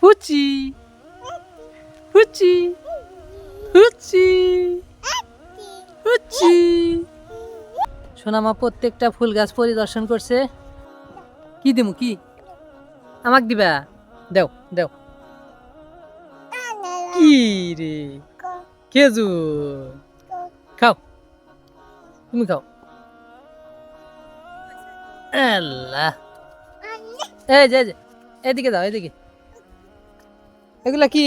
হুচি হুচি হুচি হুচি। সোনামা প্রত্যেকটা ফুল গাছ পরিদর্শন করছে। কি দিমু কি আমাক দিবা? দেও দেও। কি রে খেজুর খাও, তুমি খাও। আল্লাহ, এই যে এদিকে দাও, এদিকে। এগুলা কি?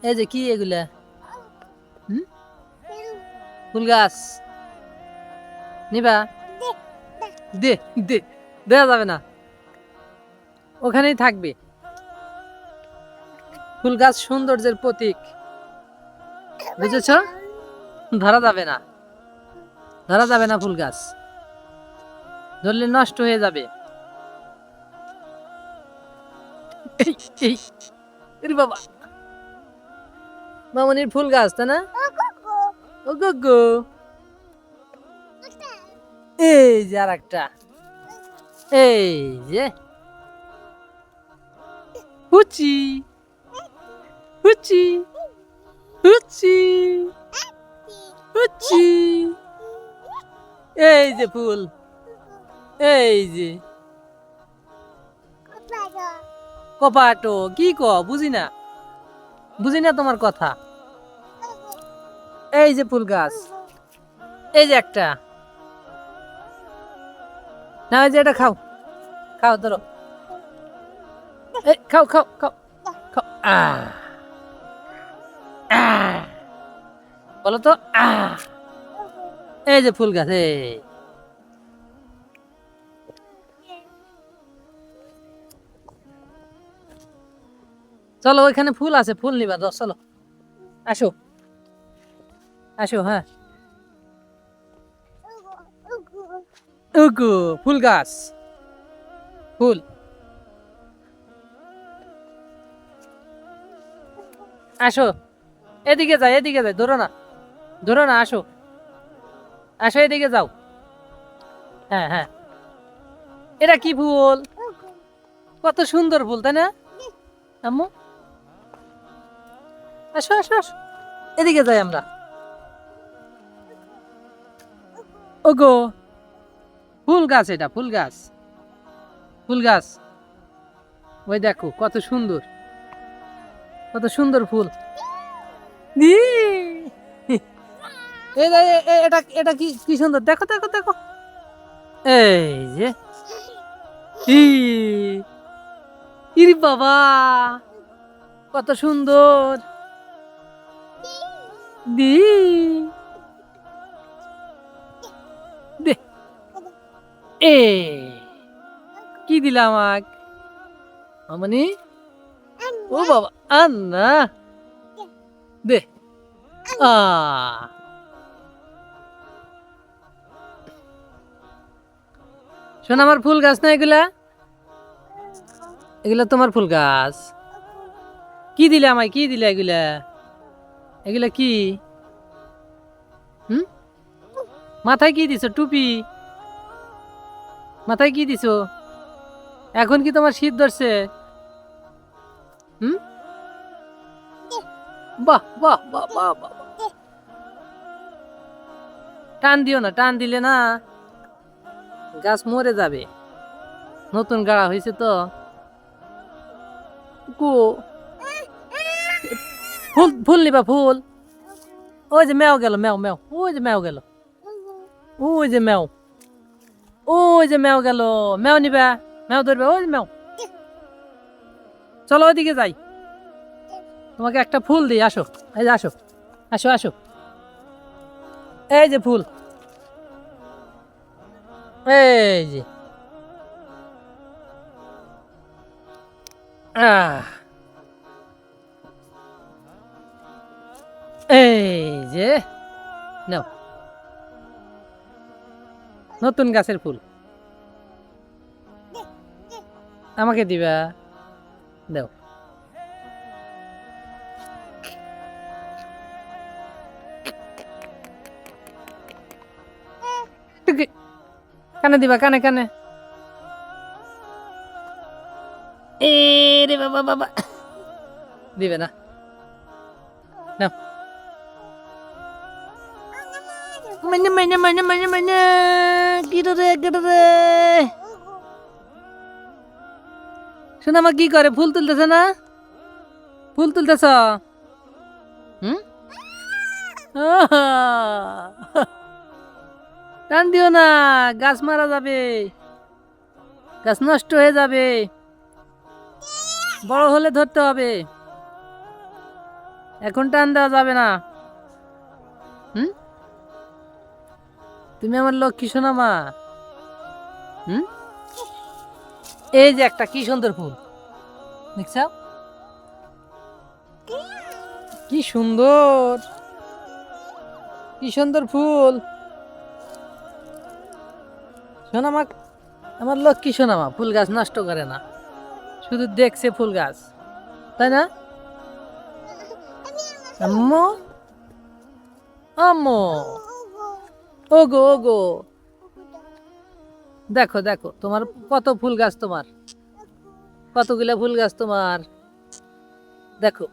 এই যে কি এগুলা? ফুল গাছ নিবা? দে দে, দেওয়া যাবে না, ওখানেই থাকবে। ফুল গাছ সৌন্দর্যের প্রতীক, বুঝেছ? ধরা যাবে না, ধরা যাবে না, ফুল গাছ ধরলে নষ্ট হয়ে যাবে। বাবা, মামনির ফুল গাছ, তাই না? ও গো, এই যে আর একটা, এই যে হুচি হুচি হুচি হুচি। এই যে ফুল, এই যে কপাটো। কি ক? বুঝি না, বুঝি না তোমার কথা। এই যে ফুল গাছ, এই যে একটা, না ওই যে এটা খাও, খাও ধরো, খাও খাও খাও খাও। বলো তো এই যে ফুল গাছ, চলো ওইখানে ফুল আছে, ফুল নিবা, চলো আসো আসো। হ্যাঁ, ওগো ফুল গাছ, ফুল। আসো, এদিকে যাই, এদিকে যাই, ধরো না, ধরো না, আসো আসো, এদিকে যাও। হ্যাঁ হ্যাঁ, এটা কি ফুল? কত সুন্দর ফুল, তাই না আম্মু? আসো আসো আসো, এদিকে যাই আমরা। ওগো ফুল গাছ, এটা ফুল গাছ, ফুল গাছ। ওই দেখো কত সুন্দর, কত সুন্দর ফুল। এটা এটা কি কি সুন্দর, দেখো দেখো দেখো। এই যে ইরি বাবা, কত সুন্দর। দি দে, এ কি দিলা আমাক মামনি? ও বাবা, আন্না দে। আ শোন, আমার ফুল গাছ না এগুলা? এগুলা তোমার ফুল গাছ? কি দিলে আমায়, কি দিলে এগুলা? এগুলা কি? হুম, মাথায় কি দিছো? টুপি মাথায় কি দিছো? এখন কি তোমার শীত ধরছে? হুম, বাহ বাহ বাহ বাহ বাহ। টান দিও না, টান দিলে না গাছ মরে যাবে, নতুন গাড়া হয়েছে তো। কো ফুল, ফুল নিবা ফুল? ওই যে ম্যাও গেল, ম্যাও ম্যাও, ওই যে ম্যাও গেল, ওই যে ম্যাও, ওই যে ম্যাও গেল। ম্যাও নিবা? ম্যাও ধরবে, ওই যে ম্যাও। চলো ওইদিকে যাই, তোমাকে একটা ফুল দিই, আসো। এই যে আসো আসো আসো, এই যে ফুল, এই যে এই যে নাও, নতুন গাছের ফুল আমাকে দিবা? দাও। কানে দিবা, কানে কানে। এ রে বাবা। বাবা বাবা দিবে না নাও মানে মানে মানে মানে মানে গিরো রে শোনা মা কি করে ফুল তুলতেছে না ফুল তুলতেছ হুম টান দিও না গাছ মারা যাবে গাছ নষ্ট হয়ে যাবে বড় হলে ধরতে হবে এখন টান দেওয়া যাবে না হুম তুমি আমার লক্ষ্মী সোনা মা হুম এই যে একটা কি সুন্দর ফুল দেখছ কি সুন্দর ফুল সোনামা আমার লক্ষ্মী সোনামা ফুল গাছ নষ্ট করে না শুধু দেখছে ফুল গাছ তাই না আম্মু আম্মু ওগো ওগো দেখো দেখো তোমার কত ফুল গাছ তোমার কতগুলা ফুল গাছ তোমার দেখো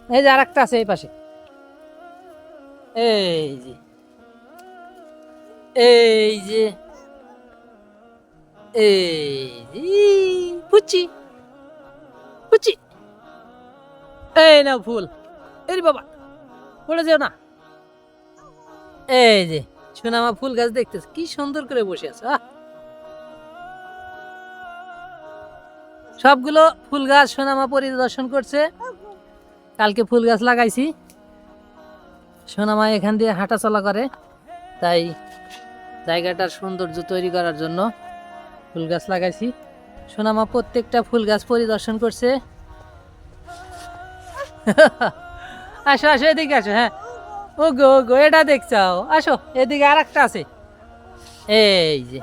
এই যে আরেকটা আছে এই পাশে এই যে এই যে পুচি পুচি এই নাও ফুল এই বাবা পড়ে যেও না এই যে সোনামা ফুল গাছ দেখতেছে কি সুন্দর করে বসে আছে সবগুলো ফুল গাছ সোনামা পরিদর্শন করছে কালকে ফুল গাছ লাগাইছি সোনামা এখান দিয়ে হাঁটাচলা করে তাই জায়গাটার সৌন্দর্য তৈরি করার জন্য ফুল গাছ লাগাইছি সোনামা প্রত্যেকটা ফুল গাছ পরিদর্শন করছে আসো আসো এদিকে আসো হ্যাঁ ওগো ওগো এটা দেখছাও আসো এদিকে আর একটা আছে এই যে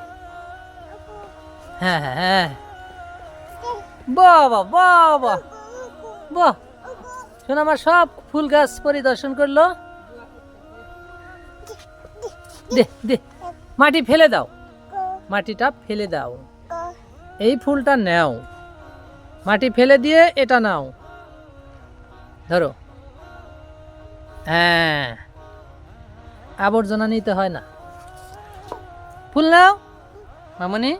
হ্যাঁ হ্যাঁ হ্যাঁ বাবা বাবা বাহ সোনামা সব ফুল গাছ পরিদর্শন করলো দে দে মাটি ফেলে দাও মাটিটা ফেলে দাও এই ফুলটা নাও মাটি ফেলে দিয়ে এটা নাও ধরো হ্যাঁ আবর্জনা নিতে হয় না ফুল নাও মামনি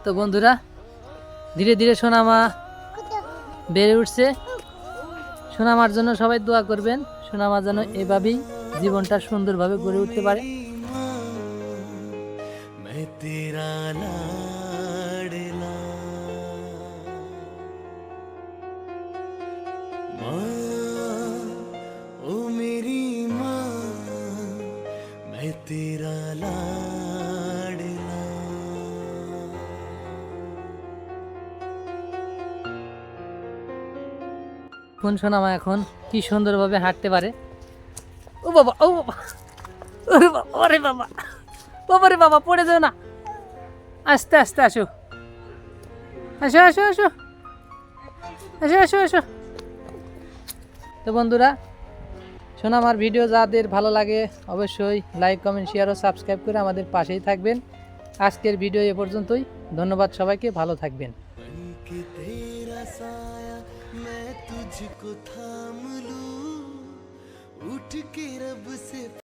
তো বন্ধুরা ধীরে ধীরে সোনামা বেড়ে উঠছে সোনামার জন্য সবাই দোয়া করবেন সোনামা যেন এভাবেই জীবনটা সুন্দরভাবে গড়ে উঠতে পারে কোন সোনামা এখন কি সুন্দরভাবে হাঁটতে পারে ও বাবা ও বাবা ওরে বাবা ওরে বাবা বাবা রে বাবা পড়ে যাও না আস্তে আস্তে আসো আসো আসো আসো আসো আসো আসো তো বন্ধুরা সোনামার ভিডিও যাদের ভালো লাগে অবশ্যই লাইক কমেন্ট শেয়ার ও সাবস্ক্রাইব করে আমাদের পাশেই থাকবেন আজকের ভিডিও এ পর্যন্তই ধন্যবাদ সবাইকে ভালো থাকবেন तुझको थाम लूं उठ के रब से